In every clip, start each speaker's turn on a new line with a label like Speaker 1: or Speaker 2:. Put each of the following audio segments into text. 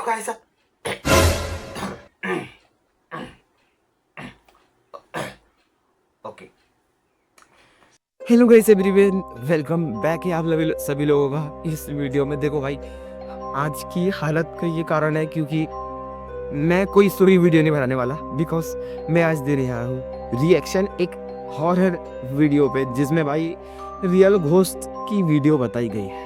Speaker 1: guys. Okay, hello guys everyone, welcome back है आप सभी लोगों का इस वीडियो में। देखो भाई, आज की हालत का ये कारण है क्योंकि मैं कोई स्टोरी वीडियो नहीं बनाने वाला, बिकॉज मैं आज दे रहा हूँ रिएक्शन एक हॉरर वीडियो पे, जिसमें भाई रियल घोस्ट की वीडियो बताई गई है।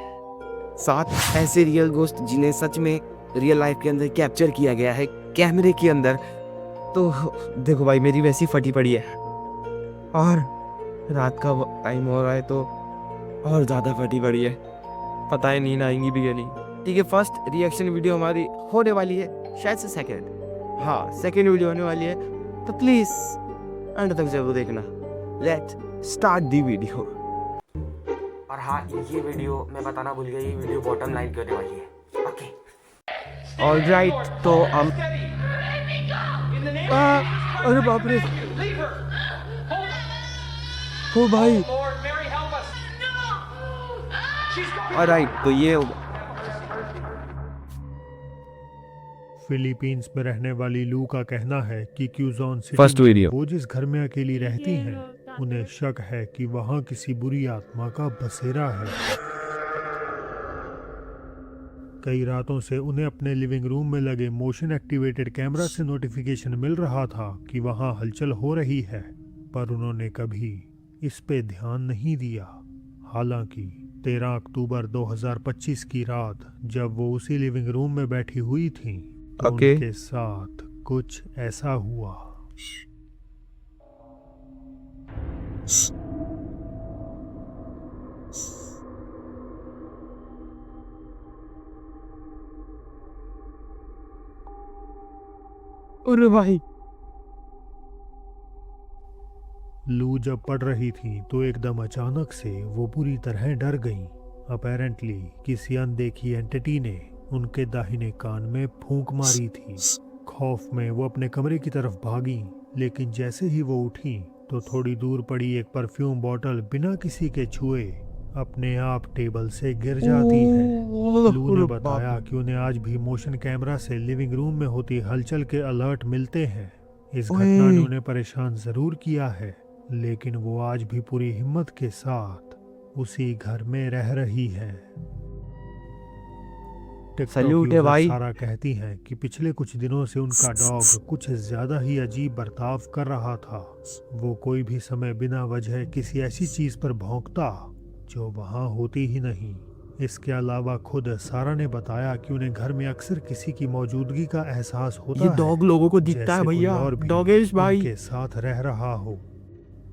Speaker 1: 7 ऐसे रियल घोस्ट जिन्हें सच में रियल लाइफ के अंदर कैप्चर किया गया है कैमरे के अंदर। तो देखो भाई, मेरी वैसी फटी पड़ी है और रात का टाइम हो रहा है तो और ज़्यादा फटी पड़ी है, पता है नींद आएंगी भी या नहीं। ठीक है, फर्स्ट रिएक्शन वीडियो हमारी होने वाली है, शायद से सेकंड, हाँ सेकंड वीडियो होने वाली है, तो प्लीज़ अंत तक जरूर देखना। Let start the video. और हाँ, ये वीडियो मैं बताना भूल गया, ये वीडियो बॉटम लाइन करने वाली है। ओके ऑलराइट, तो हम अरे बाप रे, ओ भाई, ऑलराइट, तो ये
Speaker 2: फिलीपींस में रहने वाली लू का कहना है कि क्यूजॉन
Speaker 1: फर्स्ट
Speaker 2: सिटी में
Speaker 1: वीडियो।
Speaker 2: वो जिस घर में अकेली रहती हैं, उन्हें शक है कि वहां किसी बुरी आत्मा का बसेरा है। कई रातों से उन्हें अपने लिविंग रूम में लगे मोशन एक्टिवेटेड कैमरा से नोटिफिकेशन मिल रहा था कि वहां हलचल हो रही है, पर उन्होंने कभी इस पे ध्यान नहीं दिया। हालांकि 13 अक्टूबर 2025 की रात जब वो उसी लिविंग रूम में बैठी हुई थी, तो
Speaker 1: ओके।
Speaker 2: उनके साथ कुछ ऐसा हुआ।
Speaker 1: अरे भाई,
Speaker 2: लू जब पढ़ रही थी तो एकदम अचानक से वो पूरी तरह डर गईं। अपेरेंटली किसी अनदेखी एंटिटी ने उनके दाहिने कान में फूंक मारी थी। खौफ में वो अपने कमरे की तरफ भागी, लेकिन जैसे ही वो उठी तो थोड़ी दूर पड़ी एक परफ्यूम बोतल बिना किसी के छुए अपने आप टेबल से गिर जाती है। लू ने बताया कि उन्हें आज भी मोशन कैमरा से लिविंग रूम में होती हलचल के अलर्ट मिलते हैं। इस घटना ने उन्हें परेशान जरूर किया है, लेकिन वो आज भी पूरी हिम्मत के साथ उसी घर में रह रही है। टिकटॉक
Speaker 1: सैल्यूट है
Speaker 2: यूजर
Speaker 1: भाई।
Speaker 2: सारा कहती हैं कि पिछले कुछ दिनों से उनका डॉग कुछ ज्यादा ही अजीब बर्ताव कर रहा था। वो कोई भी समय बिना वजह किसी ऐसी चीज पर भौंकता जो वहां होती ही नहीं। इसके अलावा खुद सारा ने बताया कि उन्हें घर में अक्सर किसी की मौजूदगी का एहसास होता
Speaker 1: ये
Speaker 2: है,
Speaker 1: डॉग लोगों को दिखता है
Speaker 2: जैसे कोई
Speaker 1: भैया,
Speaker 2: और भी
Speaker 1: डॉगेश भाई।
Speaker 2: उनके साथ रह रहा हो।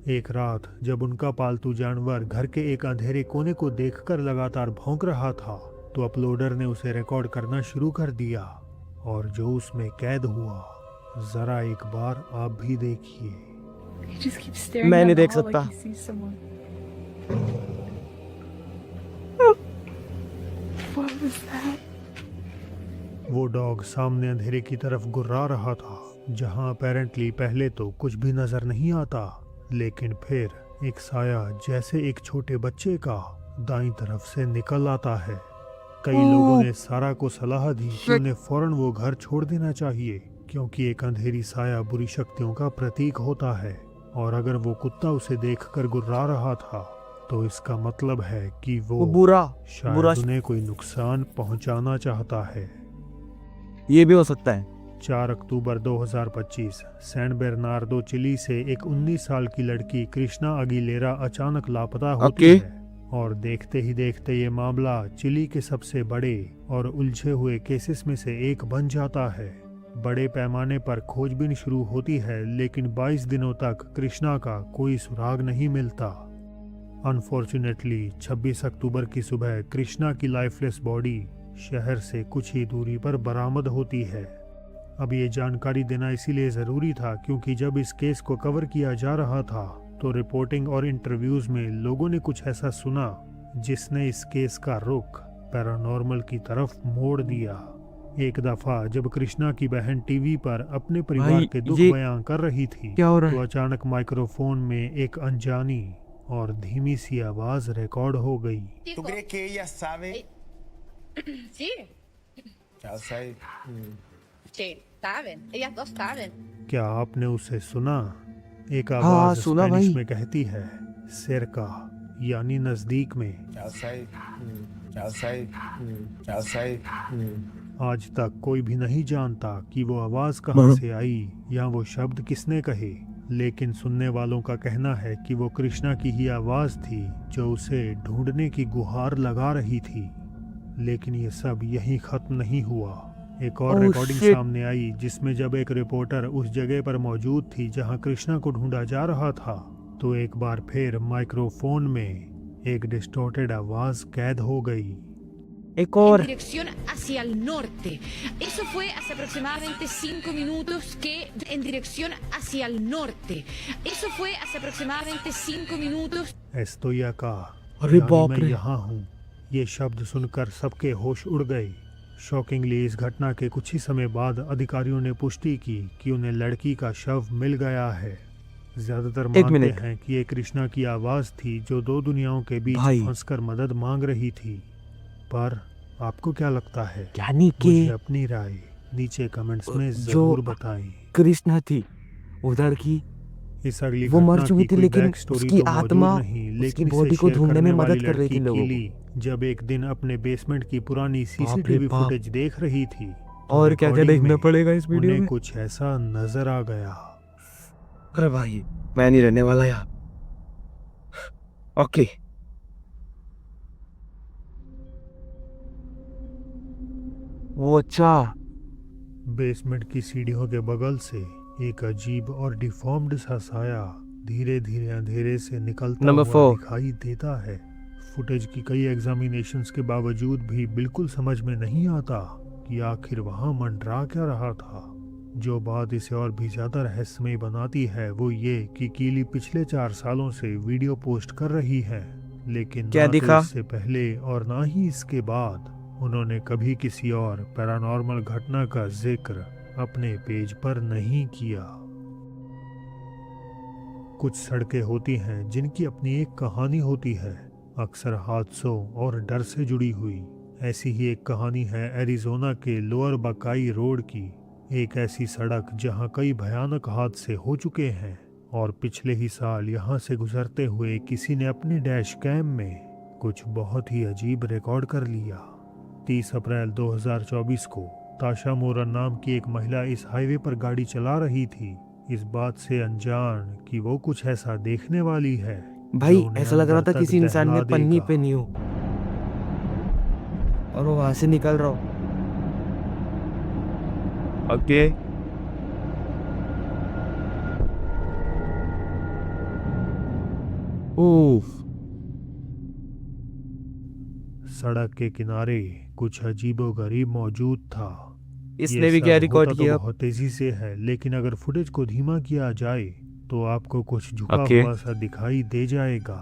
Speaker 2: एक रात जब उनका पालतू जानवर घर के एक अंधेरे कोने को देखकर लगातार भौंक रहा था, तो अपलोडर ने उसे रिकॉर्ड करना शुरू कर दिया, और जो उसमें कैद हुआ जरा एक बार आप भी देखिए।
Speaker 1: मैं नहीं देख सकता।
Speaker 2: वो डॉग सामने अंधेरे की तरफ गुर्रा रहा था, जहां अपेरेंटली पहले तो कुछ भी नजर नहीं आता, लेकिन फिर एक साया जैसे एक छोटे बच्चे का दाईं तरफ से निकल आता है। कई लोगों ने सारा को सलाह दी कि उन्हें फौरन वो घर छोड़ देना चाहिए, क्योंकि एक अंधेरी साया बुरी शक्तियों का प्रतीक होता है, और अगर वो कुत्ता उसे देखकर गुर्रा रहा था तो इसका मतलब है कि वो
Speaker 1: बुरा
Speaker 2: शायद उन्हें कोई नुकसान पहुंचाना चाहता है।
Speaker 1: ये भी हो सकता है।
Speaker 2: 4 अक्टूबर 2025 सैन बेर्नार्डो चिली से एक 19 साल की लड़की कृष्णा अगिलेरा अचानक लापता होती है, और देखते ही देखते ये मामला चिली के सबसे बड़े और उलझे हुए केसेस में से एक बन जाता है। बड़े पैमाने पर खोजबीन शुरू होती है, लेकिन 22 दिनों तक कृष्णा का कोई सुराग नहीं मिलता। अनफॉर्चुनेटली 26 अक्टूबर की सुबह कृष्णा की लाइफलेस बॉडी शहर से कुछ ही दूरी पर बरामद होती है। अब ये जानकारी देना इसीलिए ज़रूरी था क्योंकि जब इस केस को कवर किया जा रहा था तो रिपोर्टिंग और इंटरव्यूज में लोगों ने कुछ ऐसा सुना जिसने इस केस का रुख पैरानॉर्मल की तरफ मोड़ दिया। एक दफा जब कृष्णा की बहन टीवी पर अपने परिवार के दुख बयां कर रही थी, तो अचानक माइक्रोफोन में एक अनजानी और धीमी सी आवाज रिकॉर्ड हो गई।
Speaker 3: ¿Tú crees que ella sabe?
Speaker 4: Sí.
Speaker 3: Sì, estaven, ellas dos estaven.
Speaker 2: क्या आपने उसे सुना? एक
Speaker 1: हाँ
Speaker 2: आवाज
Speaker 1: सुना
Speaker 2: स्पेनिश
Speaker 1: भाई।
Speaker 2: में कहती है, सेरका, यानी नजदीक में। आज तक कोई भी नहीं जानता कि वो आवाज कहाँ से आई या वो शब्द किसने कहे, लेकिन सुनने वालों का कहना है कि वो कृष्णा की ही आवाज थी जो उसे ढूंढने की गुहार लगा रही थी। लेकिन ये सब यहीं खत्म नहीं हुआ। एक और
Speaker 1: ओह
Speaker 2: रिकॉर्डिंग
Speaker 1: शिट।
Speaker 2: सामने आई जिसमें जब एक रिपोर्टर उस जगह पर मौजूद थी जहां कृष्णा को ढूंढा जा रहा था, तो एक बार फिर माइक्रोफोन में एक डिस्टॉर्टेड आवाज कैद हो गई।
Speaker 1: एक
Speaker 3: En
Speaker 1: और।
Speaker 3: dirección hacia el norte. Eso fue hace aproximadamente 5 minutos que en dirección hacia el norte. Eso fue hace aproximadamente 5 minutos.
Speaker 2: एस्तोया का,
Speaker 1: अरे
Speaker 2: यानी
Speaker 1: बाप
Speaker 2: मैं
Speaker 1: रे।
Speaker 2: यहाँ हूँ। ये शब्द सुनकर सबके होश उड़ गए। शॉकिंगली इस घटना के कुछ ही समय बाद अधिकारियों ने पुष्टि की कि उन्हें लड़की का शव मिल गया है। ज्यादातर
Speaker 1: एक
Speaker 2: मानते
Speaker 1: मिनट
Speaker 2: हैं कि ये कृष्णा की आवाज थी जो दो दुनियाओं के बीच
Speaker 1: भाई।
Speaker 2: फंसकर मदद मांग रही थी। पर आपको क्या लगता है?
Speaker 1: यानी कि
Speaker 2: मुझे अपनी राय नीचे कमेंट्स में
Speaker 1: जो
Speaker 2: जरूर बताएं।
Speaker 1: कृष्णा थी उधर की,
Speaker 2: इस अगली
Speaker 1: वो मर
Speaker 2: घटना
Speaker 1: चुकी
Speaker 2: की
Speaker 1: थी
Speaker 2: कोई
Speaker 1: लेकिन
Speaker 2: बैक स्टोरी
Speaker 1: उसकी
Speaker 2: तो मौजूद
Speaker 1: आत्मा
Speaker 2: नहीं,
Speaker 1: उसकी
Speaker 2: लेकिन इसे
Speaker 1: बॉडी को
Speaker 2: शेयर
Speaker 1: ढूंढने
Speaker 2: करने
Speaker 1: में
Speaker 2: वाली
Speaker 1: मदद कर रही
Speaker 2: लड़की
Speaker 1: थी लोगों को।
Speaker 2: कीली जब एक दिन अपने बेसमेंट की पुरानी
Speaker 1: बाप रे
Speaker 2: सीसीटीवी
Speaker 1: बाप।
Speaker 2: फुटेज देख रही थी, तो
Speaker 1: और क्या क्या
Speaker 2: रिकॉर्डिंग
Speaker 1: देखना
Speaker 2: में
Speaker 1: पड़ेगा इस वीडियो
Speaker 2: उन्हें
Speaker 1: में?
Speaker 2: कुछ ऐसा नजर आ गया।
Speaker 1: अरे भाई मैं नहीं रहने वाला यार। ओके। वो अच्छा।
Speaker 2: बेसमेंट की सीढ़ियों के बगल से एक अजीब और डिफॉर्म्ड सा साया धीरे धीरे अंधेरे से निकलता
Speaker 1: नंबर
Speaker 2: हुआ
Speaker 1: 4।
Speaker 2: दिखाई देता है। फुटेज की कई एग्जामिनेशंस के बावजूद भी बिल्कुल समझ में नहीं आता कि आखिर वहां मंडरा क्या रहा था। जो बात इसे और भी ज्यादा रहस्यमय बनाती है वो ये कि कीली पिछले 4 सालों से वीडियो पोस्ट कर रही है, लेकिन
Speaker 1: क्या
Speaker 2: ना तो
Speaker 1: दिखा?
Speaker 2: इससे पहले और ना ही इसके बाद उन्होंने कभी किसी और पैरानॉर्मल घटना का जिक्र अपने पेज पर नहीं किया। कुछ सड़कें होती हैं जिनकी अपनी एक कहानी होती है, अक्सर हादसों और डर से जुड़ी हुई। ऐसी ही एक कहानी है एरिज़ोना के लोअर बकाई रोड की, एक ऐसी सड़क जहां कई भयानक हादसे हो चुके हैं। और पिछले ही साल यहां से गुजरते हुए किसी ने अपने डैश कैम में कुछ बहुत ही अजीब रिकॉर्ड कर लिया। 30 अप्रैल 2024 को ताशा मोरन नाम की एक महिला इस हाईवे पर गाड़ी चला रही थी, इस बात से अनजान कि वो कुछ ऐसा देखने वाली है
Speaker 1: भाई
Speaker 2: जो उन्हें
Speaker 1: ऐसा लग रहा
Speaker 2: अंदर
Speaker 1: था
Speaker 2: तक
Speaker 1: किसी इंसान ने
Speaker 2: दहला
Speaker 1: पन्नी
Speaker 2: देगा।
Speaker 1: पहनी हो और वो वहां से निकल रहा हो। ओके। ओह
Speaker 2: सड़क के किनारे कुछ अजीबोगरीब मौजूद था। ये
Speaker 1: इसने भी क्या
Speaker 2: सब
Speaker 1: रिकॉर्ड
Speaker 2: होता तो
Speaker 1: किया?
Speaker 2: बहुत तेजी से है, लेकिन अगर फुटेज को धीमा किया जाए तो आपको कुछ झुका
Speaker 1: ओके।
Speaker 2: हुआ सा दिखाई दे जाएगा।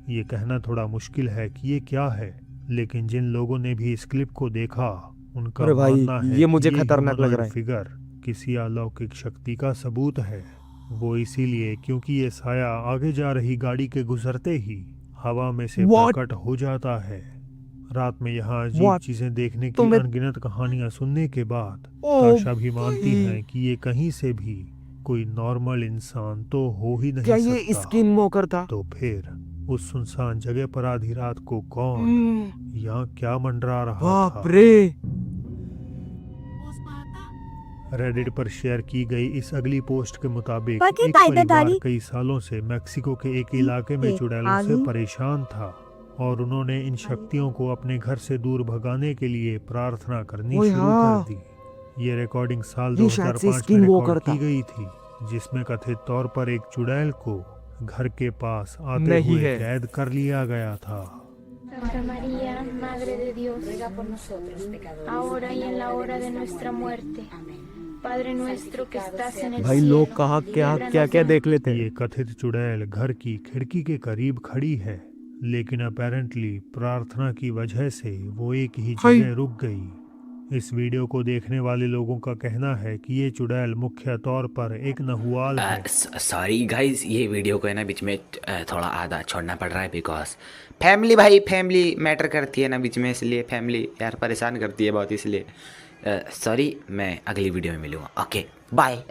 Speaker 2: ये कहना थोड़ा मुश्किल है कि ये क्या है, लेकिन जिन लोगों ने भी इस क्लिप को देखा उनका
Speaker 1: अरे भाई
Speaker 2: मानना है
Speaker 1: ये
Speaker 2: कि
Speaker 1: मुझे
Speaker 2: ये
Speaker 1: खतरनाक लग
Speaker 2: ह्यूमनॉइड
Speaker 1: रहा है।
Speaker 2: फिगर किसी अलौकिक शक्ति का सबूत है। वो इसीलिए क्योंकि ये साया आगे जा रही गाड़ी के गुजरते ही हवा में से
Speaker 1: What?
Speaker 2: प्रकट हो जाता है। रात में यहाँ अजीब
Speaker 1: What?
Speaker 2: चीजें देखने
Speaker 1: तो
Speaker 2: की
Speaker 1: मैं
Speaker 2: अनगिनत कहानियां सुनने के बाद
Speaker 1: ओ
Speaker 2: ताशा भी मानती
Speaker 1: भाई,
Speaker 2: है कि ये कहीं से भी कोई नॉर्मल इंसान तो हो ही
Speaker 1: क्या
Speaker 2: नहीं
Speaker 1: ये
Speaker 2: सकता।
Speaker 1: स्किन वॉकर था?
Speaker 2: तो फिर उस सुनसान जगह पर आधी रात को कौन
Speaker 1: हम्म,
Speaker 2: यहाँ क्या मंडरा रहा
Speaker 1: बाप
Speaker 2: था?
Speaker 1: रे।
Speaker 2: रेडिट पर शेयर की गई इस अगली पोस्ट के मुताबिक
Speaker 4: Bakit
Speaker 2: एक
Speaker 4: tayo
Speaker 2: परिवार
Speaker 4: daddy?
Speaker 2: कई सालों से मैक्सिको के एक इलाके में चुड़ैलों से
Speaker 4: आगे?
Speaker 2: परेशान था और उन्होंने इन शक्तियों को अपने घर से दूर भगाने के लिए प्रार्थना करनी
Speaker 1: ओए
Speaker 2: शुरू
Speaker 1: हाँ।
Speaker 2: कर दी। ये रिकॉर्डिंग साल
Speaker 1: ये शायद से
Speaker 2: 2005 में
Speaker 1: स्किन
Speaker 2: रिकॉर्ड
Speaker 1: वॉकर
Speaker 2: की
Speaker 1: था।
Speaker 2: गई थी, जिसमें कथित तौर पर एक चुड़ैल को घर के पास आते
Speaker 1: नहीं
Speaker 2: हुए
Speaker 1: है।
Speaker 2: कैद कर लिया गया था।
Speaker 5: Santa María, Madre de Dios,
Speaker 3: Ruega por nosotros, pecadores.
Speaker 5: ahora y en la hora de nuestra muerte.
Speaker 3: Amén.
Speaker 5: Padre nuestro que estás en el
Speaker 1: भाई
Speaker 5: cielo,
Speaker 1: लोग कहाँ क्या
Speaker 5: líbranos
Speaker 1: क्या क्या
Speaker 5: de
Speaker 1: देख लेते
Speaker 2: ये
Speaker 1: हैं।
Speaker 2: कथित चुड़ैल घर की खिड़की के करीब खड़ी है, लेकिन अपेरेंटली प्रार्थना की वजह से वो एक ही
Speaker 1: हाय।
Speaker 2: जगह रुक गई। इस वीडियो को देखने वाले लोगों का कहना है कि ये चुड़ैल मुख्य तौर पर एक नहुआल है।
Speaker 6: सॉरी गाइस, ये वीडियो को है ना बीच में थोड़ा आधा छोड़ना पड़ रहा है बिकॉज फैमिली, भाई फैमिली मैटर करती है ना बीच में, इसलिए फैमिली यार परेशान करती है बहुत, इसलिए सॉरी, मैं अगली वीडियो में मिलूँगा। Okay bye.